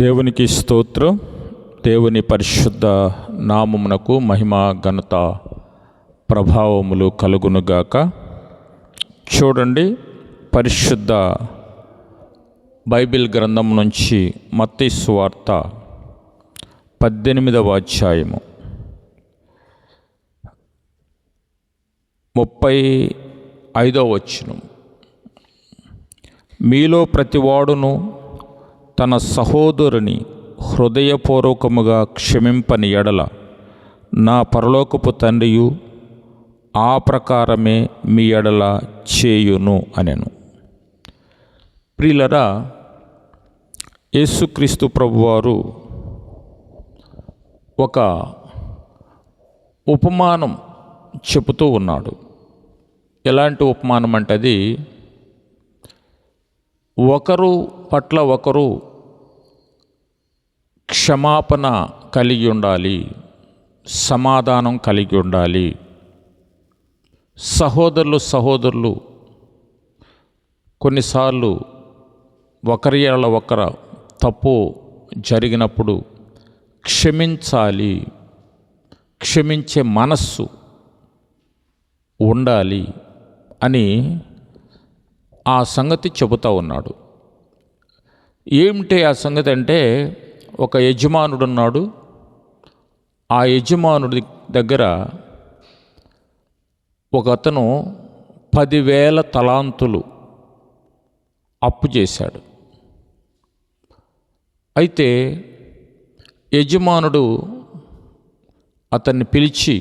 దేవునికి స్తోత్రం. దేవుని పరిశుద్ధ నామమునకు మహిమ ఘనత ప్రభావములు కలుగునుగాక. చూడండి, పరిశుద్ధ బైబిల్ గ్రంథం నుంచి మత్తయి సువార్త 18వ అధ్యాయము 35వ వచనం. మీలో ప్రతివాడును తన సహోదరుని హృదయపూర్వకముగా క్షమింపని ఎడల నా పరలోకపు తండ్రియు ఆ ప్రకారమే మీ ఎడల చేయును అనెను. ప్రియులరా, యేసుక్రీస్తు ప్రభువారు ఒక ఉపమానం చెబుతూ ఉన్నాడు. ఎలాంటి ఉపమానం అంటే అది ఒకరు పట్ల ఒకరు క్షమాపణ కలిగి ఉండాలి, సమాధానం కలిగి ఉండాలి. సహోదరులు కొన్నిసార్లు ఒకరి ఎడల ఒకరు తప్పు జరిగినప్పుడు క్షమించాలి, క్షమించే మనస్సు ఉండాలి అని ఆ సంగతి చెబుతూ ఉన్నాడు. ఏమిటి ఆ సంగతి అంటే, ఒక యజమానుడు ఉన్నాడు. ఆ యజమానుడి దగ్గర ఒక అతను 10,000 తలాంతులు అప్పు చేశాడు. అయితే యజమానుడు అతన్ని పిలిచి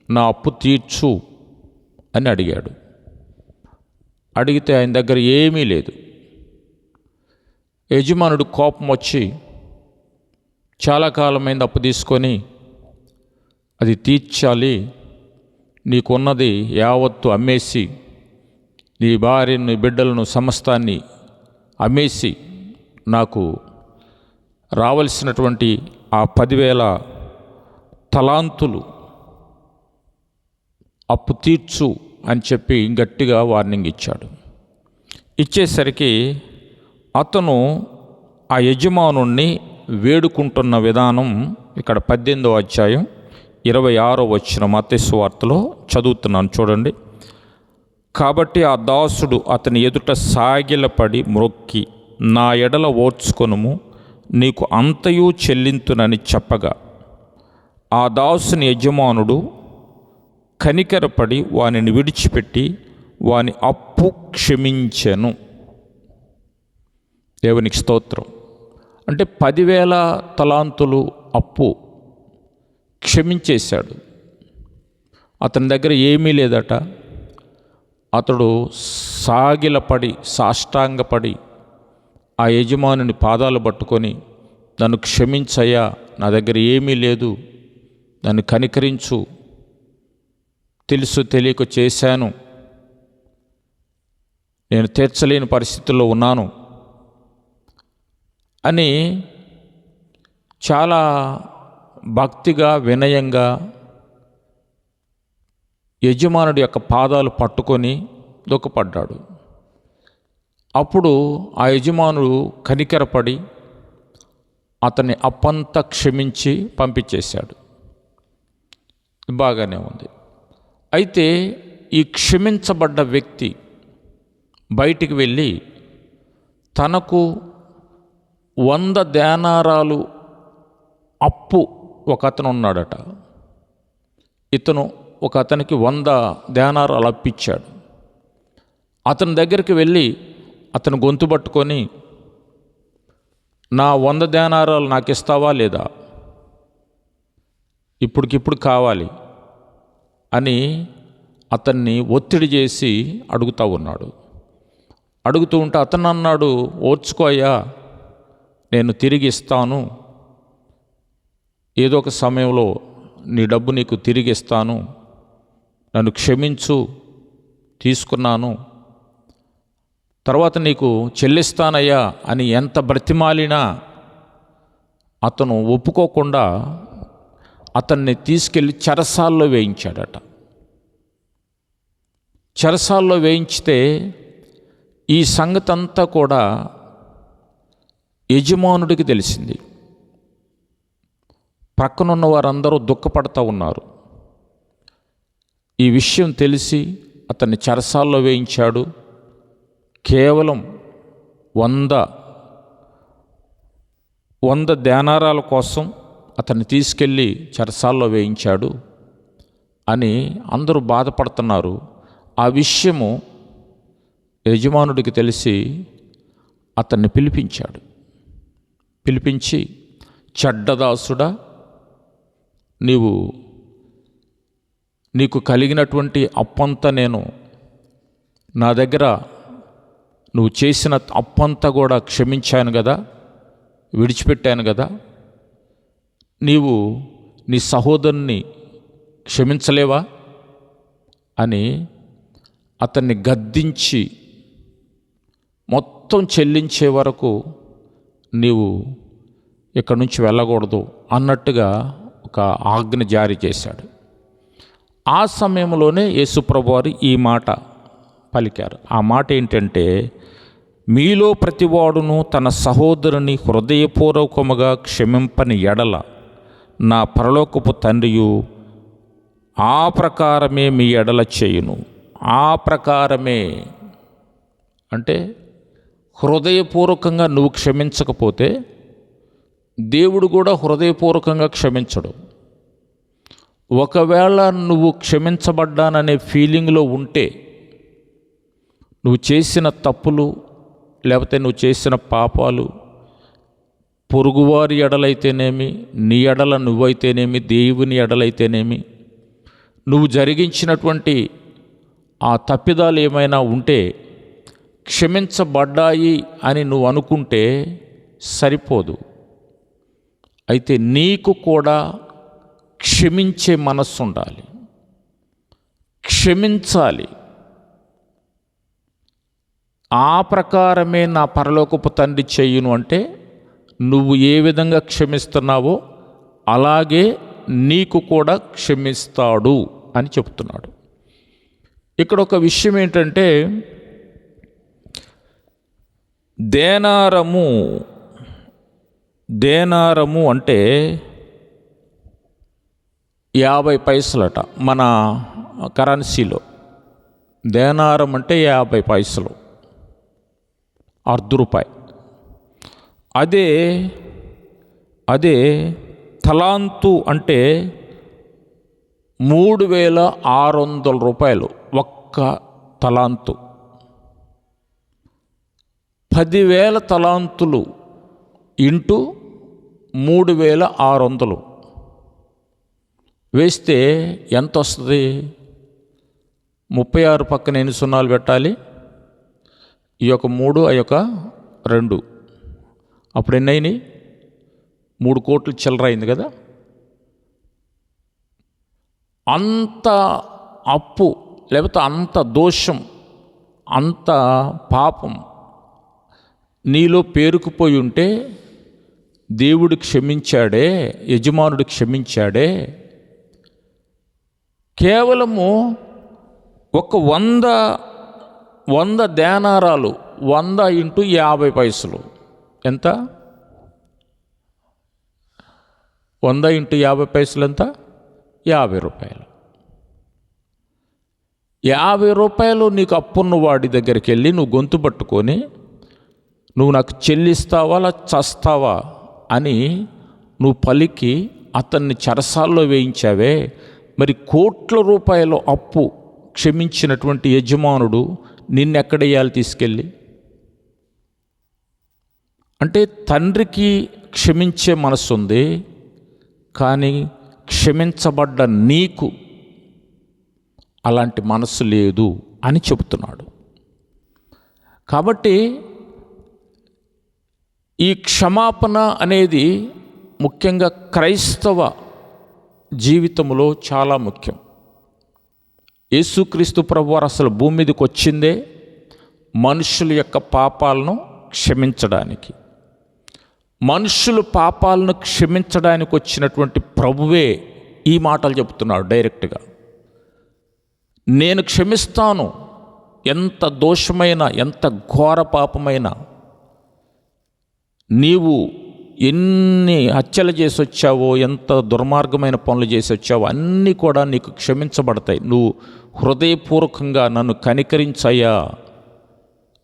నా అప్పు తీర్చు అని అడిగాడు. అడిగితే ఆయన దగ్గర ఏమీ లేదు. యజమానుడు కోపం వచ్చి చాలా కాలమైంది అప్పు తీసుకొని అది తీర్చాలి, నీకున్నది యావత్తు అమ్మేసి నీ భార్యను బిడ్డలను సమస్తాన్ని అమ్మేసి నాకు రావలసినటువంటి ఆ 10,000 తలాంతులు అప్పు తీర్చు అని చెప్పి గట్టిగా వార్నింగ్ ఇచ్చాడు. ఇచ్చేసరికి అతను ఆ యజమానుణ్ణి వేడుకుంటున్న విధానం ఇక్కడ 18వ అధ్యాయం 26వ వచనం మత్తయి సువార్తలో చదువుతున్నాను, చూడండి. కాబట్టి ఆ దాసుడు అతని ఎదుట సాగిలపడి మ్రొక్కి, నా ఎడల ఓర్చుకొనుము, నీకు అంతయు చెల్లింతునని చెప్పగా ఆ దాసుని యజమానుడు కనికరపడి వానిని విడిచిపెట్టి వాని అప్పు క్షమించెను. దేవునికి స్తోత్రం. అంటే 10,000 తలాంతులు అప్పు క్షమించేశాడు. అతని దగ్గర ఏమీ లేదట. అతడు సాగిలపడి సాష్టాంగపడి ఆ యజమానుని పాదాలు పట్టుకొని, నన్ను క్షమించయ్యా, నా దగ్గర ఏమీ లేదు, నన్ను కనికరించు, తెలుసు తెలియక చేశాను, నేను తీర్చలేని పరిస్థితుల్లో ఉన్నాను అని చాలా భక్తిగా వినయంగా యజమానుడి యొక్క పాదాలు పట్టుకొని దుఃఖపడ్డాడు. అప్పుడు ఆ యజమానుడు కనికరపడి అతన్ని అప్పంతా క్షమించి పంపించేశాడు. బాగానే ఉంది. అయితే ఈ క్షమించబడ్డ వ్యక్తి బయటికి వెళ్ళి తనకు 100 దేనారాలు అప్పు ఒక అతను ఉన్నాడట. ఇతను ఒక అతనికి 100 దేనారాలు అప్పిచ్చాడు. అతని దగ్గరికి వెళ్ళి అతను గొంతు పట్టుకొని, నా 100 దేనారాలు నాకు ఇస్తావా లేదా, ఇప్పటికిప్పుడు కావాలి అని అతన్ని ఒత్తిడి చేసి అడుగుతూ ఉన్నాడు. అడుగుతూ ఉంటే అతను అన్నాడు, ఓర్చుకో అయ్యా, నేను తిరిగి ఇస్తాను, ఏదో ఒక సమయంలో నీ డబ్బు నీకు తిరిగి ఇస్తాను, నన్ను క్షమించు, తీసుకున్నాను, తర్వాత నీకు చెల్లిస్తానయ్యా అని ఎంత బ్రతిమాలినా అతను ఒప్పుకోకుండా అతన్ని తీసుకెళ్ళి చెరసాల్లో వేయించాడట. చెరసాల్లో వేయించితే ఈ సంగతి అంతా కూడా యజమానుడికి తెలిసింది. ప్రక్కనున్న వారందరూ దుఃఖపడతా ఉన్నారు. ఈ విషయం తెలిసి అతన్ని చెరసాల్లో వేయించాడు. కేవలం 100 దేనారాల కోసం అతన్ని తీసుకెళ్ళి చెరసాల్లో వేయించాడు అని అందరూ బాధపడుతున్నారు. ఆ విషయము యజమానుడికి తెలిసి అతన్ని పిలిపించి చెడ్డదాసుడా, నీకు కలిగినటువంటి అప్పంతా నేను నా దగ్గర నువ్వు చేసిన అప్పంతా కూడా క్షమించాను కదా, విడిచిపెట్టాను కదా, నీవు నీ సహోదరుని క్షమించలేవా అని అతన్ని గద్దించి మొత్తం చెల్లించే వరకు నీవు ఇక్కడి నుంచి వెళ్ళకూడదు అన్నట్టుగా ఒక ఆజ్ఞ జారీ చేశాడు. ఆ సమయంలోనే యేసుప్రభు వారు ఈ మాట పలికారు. ఆ మాట ఏంటంటే, మీలో ప్రతివాడును తన సహోదరుని హృదయపూర్వకముగా క్షమింపని ఎడల నా పరలోకపు తండ్రియు ఆ ప్రకారమే మీ ఎడల చేయును. ఆ ప్రకారమే అంటే హృదయపూర్వకంగా నువ్వు క్షమించకపోతే దేవుడు కూడా హృదయపూర్వకంగా క్షమించడు. ఒకవేళ నువ్వు క్షమించబడ్డాననే ఫీలింగ్లో ఉంటే, నువ్వు చేసిన తప్పులు లేకపోతే నువ్వు చేసిన పాపాలు పొరుగువారి ఎడలైతేనేమి, నీ ఎడల నువ్వైతేనేమి, దేవుని ఎడలైతేనేమి, నువ్వు జరిగించినటువంటి ఆ తప్పిదాలు ఏమైనా ఉంటే క్షమించబడ్డాయి అని నువ్వు అనుకుంటే సరిపోదు. అయితే నీకు కూడా క్షమించే మనస్సు ఉండాలి, క్షమించాలి. ఆ ప్రకారమే నా పరలోకపు తండ్రి చెయ్యును అంటే నువ్వు ఏ విధంగా క్షమిస్తున్నావో అలాగే నీకు కూడా క్షమిస్తాడు అని చెప్తున్నాడు. ఇక్కడ ఒక విషయం ఏంటంటే, దేనారము అంటే 50 పైసలట. మన కరెన్సీలో దేనారం అంటే 50 పైసలు, ₹1. అదే తలాంతు అంటే 3600 ఒక్క తలాంతు. 10,000 తలాంతులు ఇంటూ 3600 వేస్తే ఎంత వస్తుంది? 36 పక్కన ఎన్ని సున్నాలు పెట్టాలి? ఈ యొక్క 3, ఆ యొక్క 2, అప్పుడు ఎన్ని అయినాయి? 3 కోట్లు చిల్లర అయింది కదా. అంత అప్పు లేకపోతే అంత దోషం, అంత పాపం నీలో పేరుకుపోయి ఉంటే దేవుడు క్షమించాడే, యజమానుడు క్షమించాడే. కేవలము ఒక 100 దేనారాలు, 100 × 50 పైసలు ఎంత? 100 × 50 పైసలు ఎంత? ₹50. ₹50 నీకు అప్పున్న వాడి దగ్గరికి వెళ్ళి నువ్వు గొంతు పట్టుకొని నువ్వు నాకు చెల్లిస్తావా చస్తావా అని నువ్వు పలికి అతన్ని చెరసాల్లో వేయించావే. మరి కోట్ల రూపాయల అప్పు క్షమించినటువంటి యజమానుడు నిన్నెక్కడేయాలి తీసుకెళ్ళి? అంటే తండ్రికి క్షమించే మనసు ఉంది, కానీ క్షమించబడ్డ నీకు అలాంటి మనసు లేదు అని చెబుతున్నాడు. కాబట్టి ఈ క్షమాపణ అనేది ముఖ్యంగా క్రైస్తవ జీవితంలో చాలా ముఖ్యం. యేసుక్రీస్తు ప్రభువారు అసలు భూమి మీదకి వచ్చిందే మనుషుల యొక్క పాపాలను క్షమించడానికి. మనుషులు పాపాలను క్షమించడానికి వచ్చినటువంటి ప్రభువే ఈ మాటలు చెబుతున్నాడు డైరెక్ట్గా. నేను క్షమిస్తాను, ఎంత దోషమైన ఎంత ఘోర పాపమైనా నీవు ఎన్ని హత్యలు చేసి వచ్చావో, ఎంత దుర్మార్గమైన పనులు చేసి వచ్చావో అన్నీ కూడా నీకు క్షమించబడతాయి. నువ్వు హృదయపూర్వకంగా నన్ను కనికరించయ్యా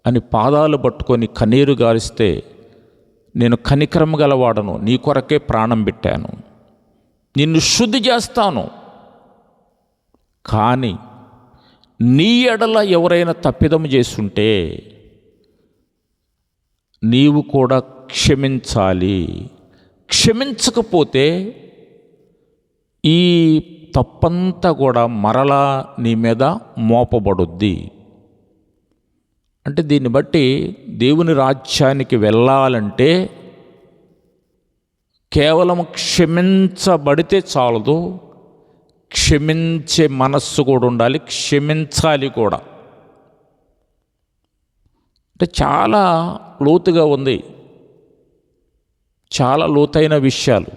అని పాదాలు పట్టుకొని కన్నీరు గారిస్తే, నేను కనికరం గలవాడను, నీ కొరకే ప్రాణం పెట్టాను, నిన్ను శుద్ధి చేస్తాను. కానీ నీ ఎడల ఎవరైనా తప్పిదము చేస్తుంటే నీవు కూడా క్షమించాలి. క్షమించకపోతే ఈ తప్పంతా కూడా మరలా నీ మీద మోపబడుద్ది. అంటే దీన్ని బట్టి దేవుని రాజ్యానికి వెళ్ళాలంటే కేవలం క్షమించబడితే చాలదు, క్షమించే మనస్సు కూడా ఉండాలి, క్షమించాలి కూడా. అంటే చాలా లోతుగా ఉంది, చాలా లోతైన విషయాలు.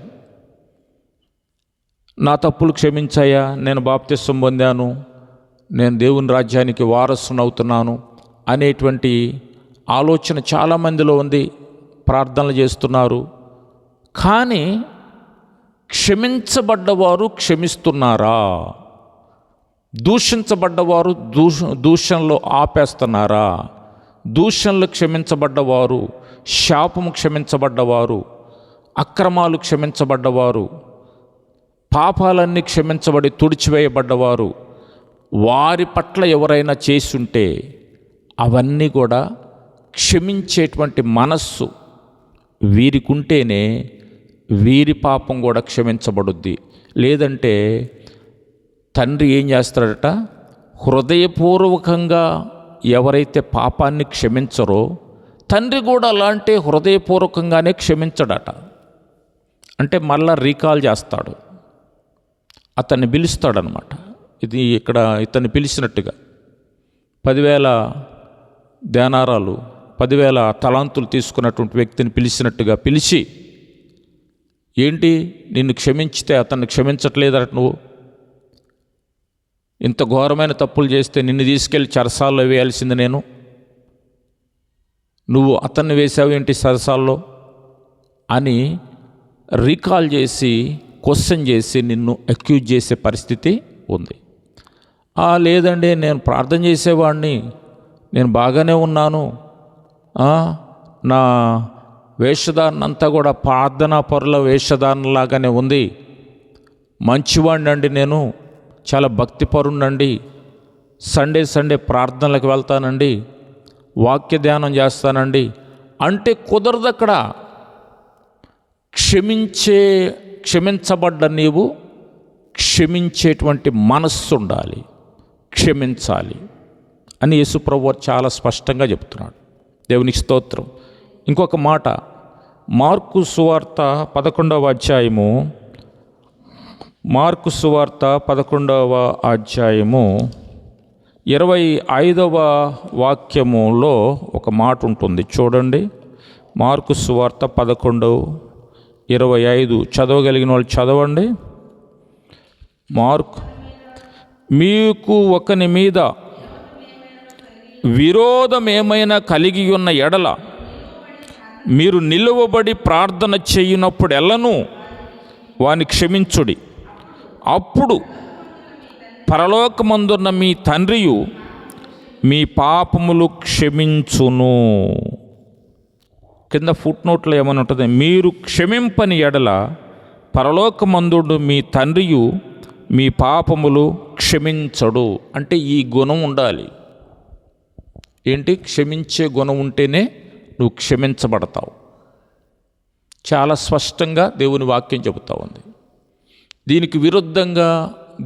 నా తప్పులు క్షమించాయా, నేను బాప్తిస్వం పొందాను, నేను దేవుని రాజ్యానికి వారసునవుతున్నాను అనేటువంటి ఆలోచన చాలామందిలో ఉంది. ప్రార్థనలు చేస్తున్నారు, కానీ క్షమించబడ్డవారు క్షమిస్తున్నారా? దూషించబడ్డవారు దూషణలో ఆపేస్తున్నారా? దూషణలు క్షమించబడ్డవారు, శాపము క్షమించబడ్డవారు, అక్రమాలు క్షమించబడ్డవారు, పాపాలన్నీ క్షమించబడి తుడిచివేయబడ్డవారు, వారి పట్ల ఎవరైనా చేసుంటే అవన్నీ కూడా క్షమించేటువంటి మనస్సు వీరికుంటేనే వీరి పాపం కూడా క్షమించబడుద్ది. లేదంటే తండ్రి ఏం చేస్తాడట, హృదయపూర్వకంగా ఎవరైతే పాపాన్ని క్షమించరో తండ్రి కూడా అలాంటి హృదయపూర్వకంగానే క్షమించడట. అంటే మళ్ళా రీకాల్ చేస్తాడు, అతన్ని పిలుస్తాడనమాట. ఇది ఇక్కడ ఇతన్ని పిలిచినట్టుగా 10,000 దేనారాలు 10,000 తలాంతులు తీసుకున్నటువంటి వ్యక్తిని పిలిచినట్టుగా పిలిచి, ఏంటి నిన్ను క్షమించితే అతన్ని క్షమించట్లేదట, నువ్వు ఇంత ఘోరమైన తప్పులు చేస్తే నిన్ను తీసుకెళ్ళి చెరసాల్లో వేయాల్సింది నేను, నువ్వు అతన్ని వేసావు ఏంటి చెరసాల్లో అని రీకాల్ చేసి క్వశ్చన్ చేసి నిన్ను అక్యూజ్ చేసే పరిస్థితి ఉంది. లేదండి నేను ప్రార్థన చేసేవాడిని, నేను బాగానే ఉన్నాను, నా వేషధారణ అంతా కూడా ప్రార్థనా పరుల వేషధారణలాగానే ఉంది, మంచివాడినండి, నేను చాలా భక్తిపరుణ్ణండి, సండే ప్రార్థనలకు వెళ్తానండి, వాక్య ధ్యానం చేస్తానండి అంటే కుదరదు. అక్కడ క్షమించబడ్డ నీవు క్షమించేటువంటి మనస్సు ఉండాలి, క్షమించాలి అని యేసు ప్రభువు చాలా స్పష్టంగా చెప్తున్నాడు. దేవునికి స్తోత్రం. ఇంకొక మాట, మార్కు సువార్త 11వ అధ్యాయము, మార్కు సువార్త 11వ అధ్యాయము 25వ వాక్యములో ఒక మాట ఉంటుంది చూడండి. మార్కు సువార్త 11:25 చదవగలిగిన వాళ్ళు చదవండి. మార్కు, మీకు ఒకని మీద విరోధం ఏమైనా కలిగి ఉన్న ఎడల మీరు నిలువబడి ప్రార్థన చేయనప్పుడు ఎల్లను వాని క్షమించుడి, అప్పుడు పరలోకమందున్న మీ తండ్రియు మీ పాపములు క్షమించును. కింద ఫుట్నోట్లో ఏమని ఉంటుంది, మీరు క్షమింపని ఎడల పరలోకమందుడు మీ తండ్రియు మీ పాపములు క్షమించడు. అంటే ఈ గుణం ఉండాలి. ఏంటి? క్షమించే గుణం ఉంటేనే నువ్వు క్షమించబడతావు. చాలా స్పష్టంగా దేవుని వాక్యం చెబుతూ ఉంది. దీనికి విరుద్ధంగా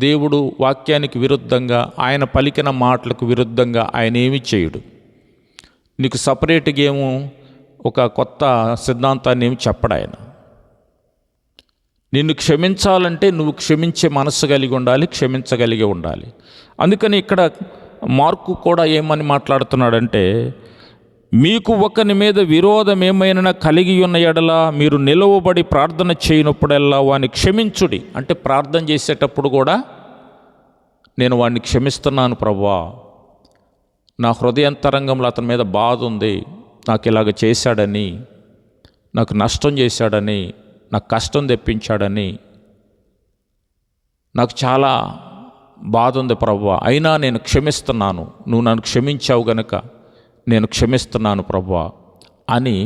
దేవుడు వాక్యానికి విరుద్ధంగా, ఆయన పలికిన మాటలకు విరుద్ధంగా ఆయన ఏమీ చేయడు. నీకు సపరేట్గా ఏమో ఒక కొత్త సిద్ధాంతాన్ని ఏమి చెప్పడు ఆయన. నిన్ను క్షమించాలంటే నువ్వు క్షమించే మనస్సు కలిగి ఉండాలి, క్షమించగలిగి ఉండాలి. అందుకని ఇక్కడ మార్కు కూడా ఏమని మాట్లాడుతున్నాడంటే, మీకు ఒకని మీద విరోధం ఏమైనా కలిగి ఉన్న ఎడల మీరు నిలవబడి ప్రార్థన చేయనప్పుడల్లా వాడిని క్షమించుడి. అంటే ప్రార్థన చేసేటప్పుడు కూడా నేను వాడిని క్షమిస్తున్నాను ప్రభువా, నా హృదయాంతరంగంలో అతని మీద బాధ ఉంది, నాకు ఇలాగ చేశాడని నాకు నష్టం చేశాడని, నాకు కష్టం తెప్పించాడని నాకు చాలా బాధ ఉంది ప్రభువా, అయినా నేను క్షమిస్తున్నాను, నువ్వు నన్ను క్షమించావు గనుక నేను క్షమిస్తున్నాను ప్రభువా అని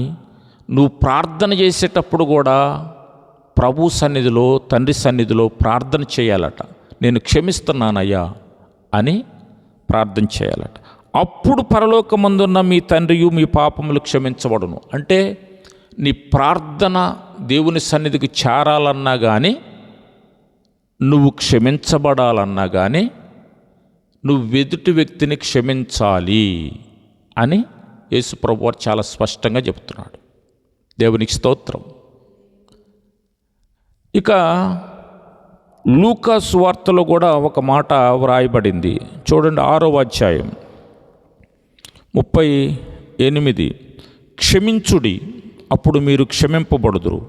నువ్వు ప్రార్థన చేసేటప్పుడు కూడా ప్రభు సన్నిధిలో, తండ్రి సన్నిధిలో ప్రార్థన చేయాలట. నేను క్షమిస్తున్నానయ్యా అని ప్రార్థన చేయాలట. అప్పుడు పరలోకమందున్న మీ తండ్రియు మీ పాపములు క్షమించబడును. అంటే నీ ప్రార్థన దేవుని సన్నిధికి చేరాలన్నా కానీ, నువ్వు క్షమించబడాలన్నా కానీ, నువ్వు ఎదుటి వ్యక్తిని క్షమించాలి అని యేసు ప్రభువారు చాలా స్పష్టంగా చెప్తున్నాడు. దేవునికి స్తోత్రం. ఇక లూకా సువార్తలో కూడా ఒక మాట వ్రాయబడింది. చూడండి, 6వ అధ్యాయం 38. క్షమించుడి, అప్పుడు మీరు క్షమింపబడుదురు.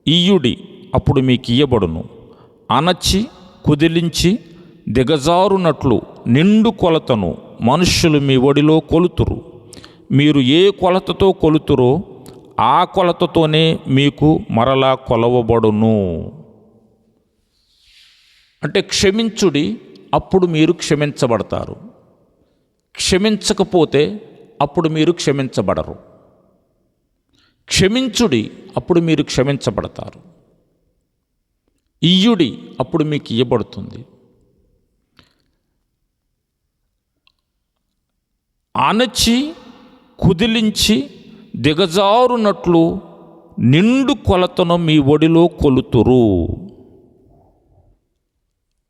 ఇయ్యుడి, అప్పుడు మీకు ఇయ్యబడును. అణచి కుదిలించి దిగజారునట్లు నిండు కొలతను మనుష్యులు మీ ఒడిలో కొలుతురు. మీరు ఏ కొలతతో కొలుతురో ఆ కొలతతోనే మీకు మరలా కొలవబడును. అంటే క్షమించుడి, అప్పుడు మీరు క్షమించబడతారు. క్షమించకపోతే అప్పుడు మీరు క్షమించబడరు. క్షమించుడి, అప్పుడు మీరు క్షమించబడతారు. ఇయ్యుడి, అప్పుడు మీకు ఇయ్యబడుతుంది. అణచి కుదిలించి దిగజారునట్లు నిండు కొలతను మీ ఒడిలో కొలుతురు.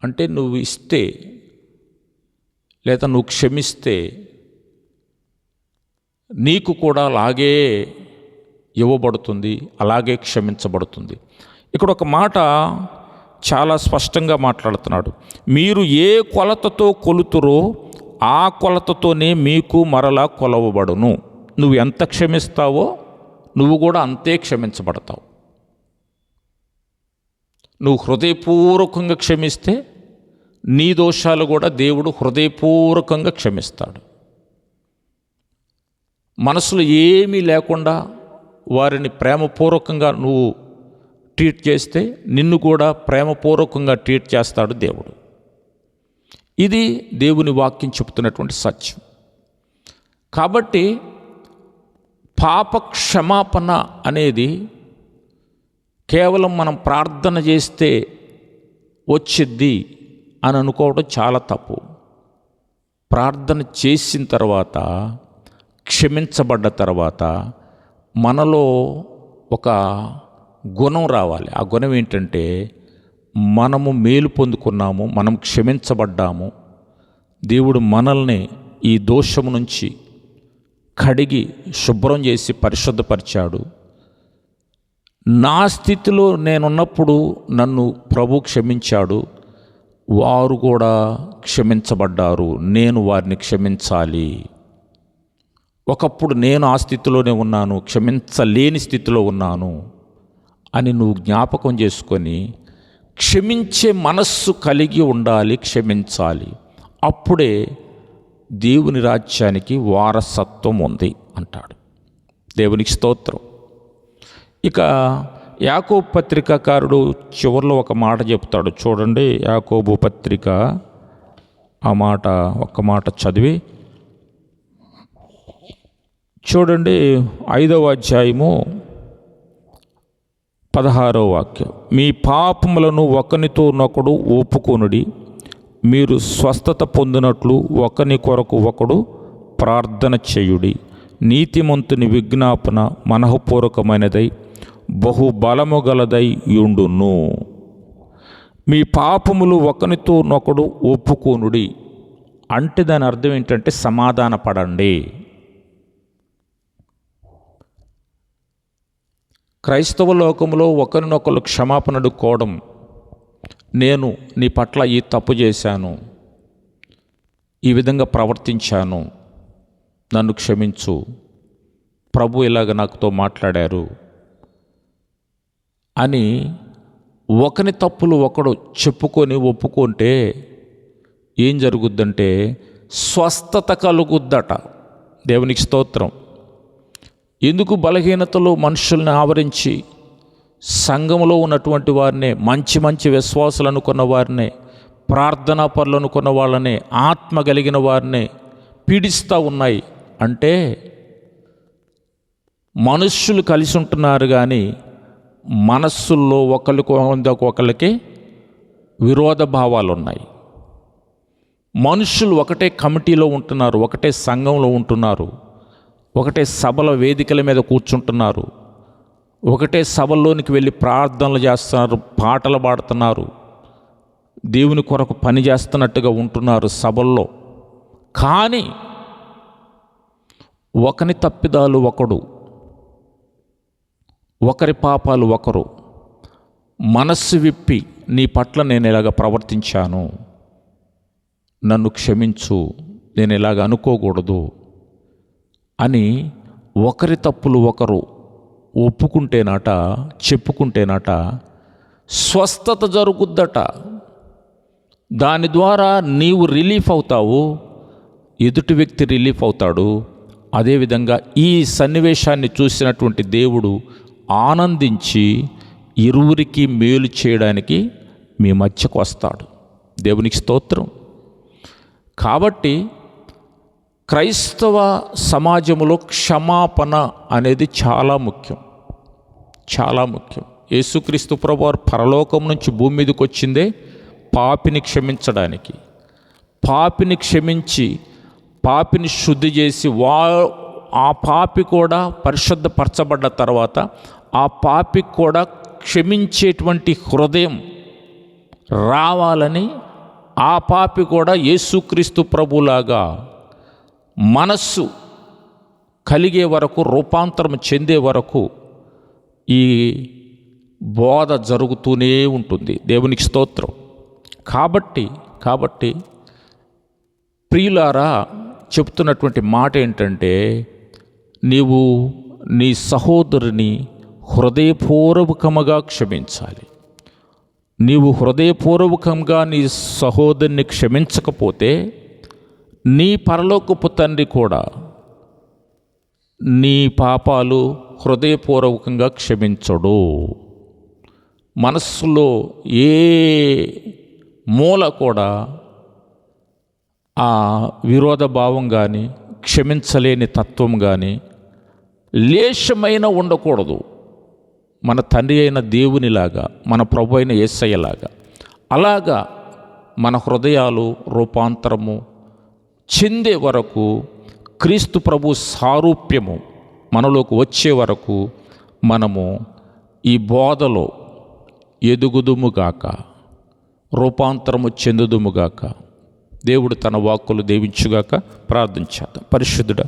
అంటే నువ్వు ఇస్తే లేదా నువ్వు క్షమిస్తే నీకు కూడా అలాగే ఇవ్వబడుతుంది, అలాగే క్షమించబడుతుంది. ఇక్కడ ఒక మాట చాలా స్పష్టంగా మాట్లాడుతున్నాడు. మీరు ఏ కొలతతో కొలుతురో ఆ కొలతతోనే మీకు మరలా కొలవబడును. నువ్వు ఎంత క్షమిస్తావో నువ్వు కూడా అంతే క్షమించబడతావు. నువ్వు హృదయపూర్వకంగా క్షమిస్తే నీ దోషాలు కూడా దేవుడు హృదయపూర్వకంగా క్షమిస్తాడు. మనసులో ఏమీ లేకుండా వారిని ప్రేమపూర్వకంగా నువ్వు ట్రీట్ చేస్తే నిన్ను కూడా ప్రేమపూర్వకంగా ట్రీట్ చేస్తాడు దేవుడు. ఇది దేవుని వాక్యం చెబుతున్నటువంటి సత్యం. కాబట్టి పాప క్షమాపణ అనేది కేవలం మనం ప్రార్థన చేస్తే వచ్చిద్ది అని అనుకోవడం చాలా తప్పు. ప్రార్థన చేసిన తర్వాత, క్షమించబడ్డ తర్వాత మనలో ఒక గుణం రావాలి. ఆ గుణం ఏంటంటే, మనము మేలు పొందుకున్నాము, మనం క్షమించబడ్డాము, దేవుడు మనల్ని ఈ దోషము నుంచి కడిగి శుభ్రం చేసి పరిశుద్ధపరిచాడు. నా స్థితిలో నేనున్నప్పుడు నన్ను ప్రభు క్షమించాడు, వారు కూడా క్షమించబడ్డారు, నేను వారిని క్షమించాలి. ఒకప్పుడు నేను ఆ స్థితిలోనే ఉన్నాను, క్షమించలేని స్థితిలో ఉన్నాను అని నువ్వు జ్ఞాపకం చేసుకొని క్షమించే మనస్సు కలిగి ఉండాలి, క్షమించాలి. అప్పుడే దేవుని రాజ్యానికి వారసత్వం ఉంది అంటాడు. దేవునికి స్తోత్రం. ఇక యాకోబు పత్రికాకారుడు చివరిలో ఒక మాట చెప్తాడు. చూడండి, యాకోబు పత్రిక ఆ మాట, ఒక్క మాట చదివి చూడండి. 5వ అధ్యాయము 16వ వాక్యం. మీ పాపములను ఒకనితోనొకడు ఒప్పుకొనుడి, మీరు స్వస్థత పొందినట్లు ఒకని కొరకు ఒకడు ప్రార్థన చేయుడి. నీతిమంతుని విజ్ఞాపన మనఃపూర్వకమైనదై బహుబలము గలదై యుండును. మీ పాపములు ఒకనితోనొకడు ఒప్పుకొనుడి అంటే దాని అర్థం ఏంటంటే సమాధాన పడండి. క్రైస్తవ లోకంలో ఒకరినొకరు క్షమాపణ అడుక్కోవడం, నేను నీ పట్ల ఈ తప్పు చేశాను, ఈ విధంగా ప్రవర్తించాను, నన్ను క్షమించు, ప్రభు ఇలాగ నాకుతో మాట్లాడారు అని ఒకని తప్పులు ఒకడు చెప్పుకొని ఒప్పుకుంటే ఏం జరుగుద్దంటే స్వస్థత కలుగుద్దట. దేవునికి స్తోత్రం. ఎందుకు బలహీనతలు మనుషుల్ని ఆవరించి సంఘంలో ఉన్నటువంటి వారినే, మంచి మంచి విశ్వాసులు అనుకున్న వారినే, ప్రార్థనా పరులు అనుకున్న వాళ్ళనే, ఆత్మ కలిగిన వారినే పీడిస్తూ ఉన్నాయి అంటే మనుష్యులు కలిసి ఉంటున్నారు కానీ మనస్సుల్లో ఒకరికి విరోధ భావాలు ఉన్నాయి. మనుషులు ఒకటే కమిటీలో ఉంటున్నారు, ఒకటే సంఘంలో ఉంటున్నారు, ఒకటే సభల వేదికల మీద కూర్చుంటున్నారు, ఒకటే సభల్లోనికి వెళ్ళి ప్రార్థనలు చేస్తున్నారు, పాటలు పాడుతున్నారు, దేవుని కొరకు పని చేస్తున్నట్టుగా ఉంటున్నారు సభల్లో. కానీ ఒకని తప్పిదాలు ఒకడు, ఒకరి పాపాలు ఒకరు. మనస్సు విప్పి నీ పట్ల నేను ఇలాగ ప్రవర్తించాను, నన్ను క్షమించు, నేను ఇలాగ అనుకోకూడదు అని ఒకరి తప్పులు ఒకరు ఒప్పుకుంటేనట, చెప్పుకుంటేనట స్వస్థత జరుగుద్దట. దాని ద్వారా నీవు రిలీఫ్ అవుతావు, ఎదుటి వ్యక్తి రిలీఫ్ అవుతాడు. అదేవిధంగా ఈ సన్నివేశాన్ని చూసినటువంటి దేవుడు ఆనందించి ఇరువురికి మేలు చేయడానికి మీ మధ్యకు వస్తాడు. దేవునికి స్తోత్రం. కాబట్టి క్రైస్తవ సమాజంలో క్షమాపణ అనేది చాలా ముఖ్యం, చాలా ముఖ్యం. యేసుక్రీస్తు ప్రభువారు పరలోకం నుంచి భూమి మీదకి వచ్చిందే పాపిని క్షమించడానికి. పాపిని క్షమించి పాపిని శుద్ధి చేసి ఆ పాపి కూడా పరిశుద్ధపరచబడ్డ తర్వాత ఆ పాపికి కూడా క్షమించేటువంటి హృదయం రావాలని, ఆ పాపి కూడా యేసుక్రీస్తు ప్రభులాగా మనస్సు కలిగే వరకు, రూపాంతరం చెందే వరకు ఈ బోధ జరుగుతూనే ఉంటుంది. దేవునికి స్తోత్రం. కాబట్టి ప్రియులారా, చెప్తున్నటువంటి మాట ఏంటంటే, నీవు నీ సహోదరుని హృదయపూర్వకముగా క్షమించాలి. నీవు హృదయపూర్వకంగా నీ సహోదరుని క్షమించకపోతే నీ పరలోకపు తండ్రి కూడా నీ పాపాలు హృదయపూర్వకంగా క్షమించడు. మనస్సులో ఏ మూల కూడా ఆ విరోధ భావం కానీ, క్షమించలేని తత్వం కానీ లేశమైన ఉండకూడదు. మన తండ్రి అయిన దేవునిలాగా, మన ప్రభు అయిన యేసయ్యలాగా అలాగా మన హృదయాలు రూపాంతరము చెందే వరకు, క్రీస్తు ప్రభు సారూప్యము మనలోకి వచ్చే వరకు మనము ఈ బోధలో ఎదుగుదుముగాక, రూపాంతరము చెందుదుముగాక. దేవుడు తన వాక్కులు దీవించుగాక. ప్రార్థించేద్దాం. పరిశుద్ధుడా,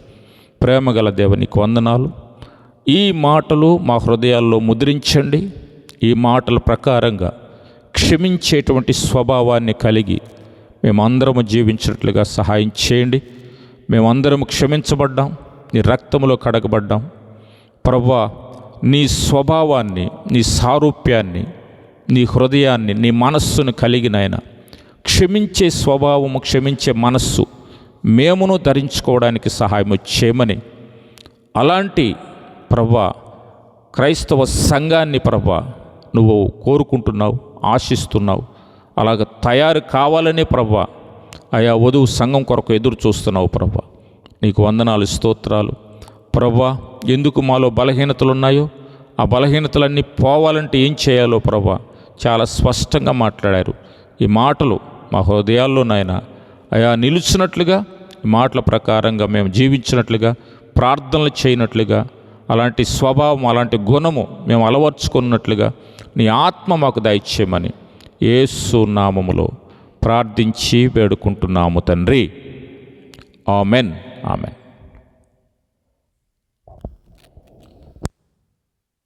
ప్రేమగల దేవ, నీకు వందనాలు. ఈ మాటలు మా హృదయాల్లో ముద్రించండి. ఈ మాటల ప్రకారంగా క్షమించేటువంటి స్వభావాన్ని కలిగి మేమందరము జీవించినట్లుగా సహాయం చేయండి. మేమందరము క్షమించబడ్డాం, నీ రక్తములో కడగబడ్డాం. ప్రభువా, నీ స్వభావాన్ని, నీ సారూప్యాన్ని, నీ హృదయాన్ని, నీ మనస్సును కలిగిన ఆయన క్షమించే స్వభావము, క్షమించే మనస్సు మేమును ధరించుకోవడానికి సహాయము చేయమని, అలాంటి ప్రభువా క్రైస్తవ సంఘాన్ని ప్రభువా నువ్వు కోరుకుంటున్నావు, ఆశిస్తున్నావు. అలాగ తయారు కావాలనే ప్రభువా ఆయా వధువు సంఘం కొరకు ఎదురు చూస్తున్నావు ప్రభువా. నీకు వందనాలు, స్తోత్రాలు ప్రభువా. ఎందుకు మాలో బలహీనతలు ఉన్నాయో ఆ బలహీనతలన్నీ పోవాలంటే ఏం చేయాలో ప్రభువా చాలా స్పష్టంగా మాట్లాడారు. ఈ మాటలు మా హృదయాల్లో నాయన అయా నిలుచున్నట్లుగా, ఈ మాటల ప్రకారంగా మేము జీవించినట్లుగా, ప్రార్థనలు చేయనట్లుగా, అలాంటి స్వభావం, అలాంటి గుణము మేము అలవర్చుకున్నట్లుగా నీ ఆత్మ మాకు దయచేయమని యేసు నామములో ప్రార్థించి వేడుకుంటున్నాము తండ్రి. ఆమెన్. ఆమెన్.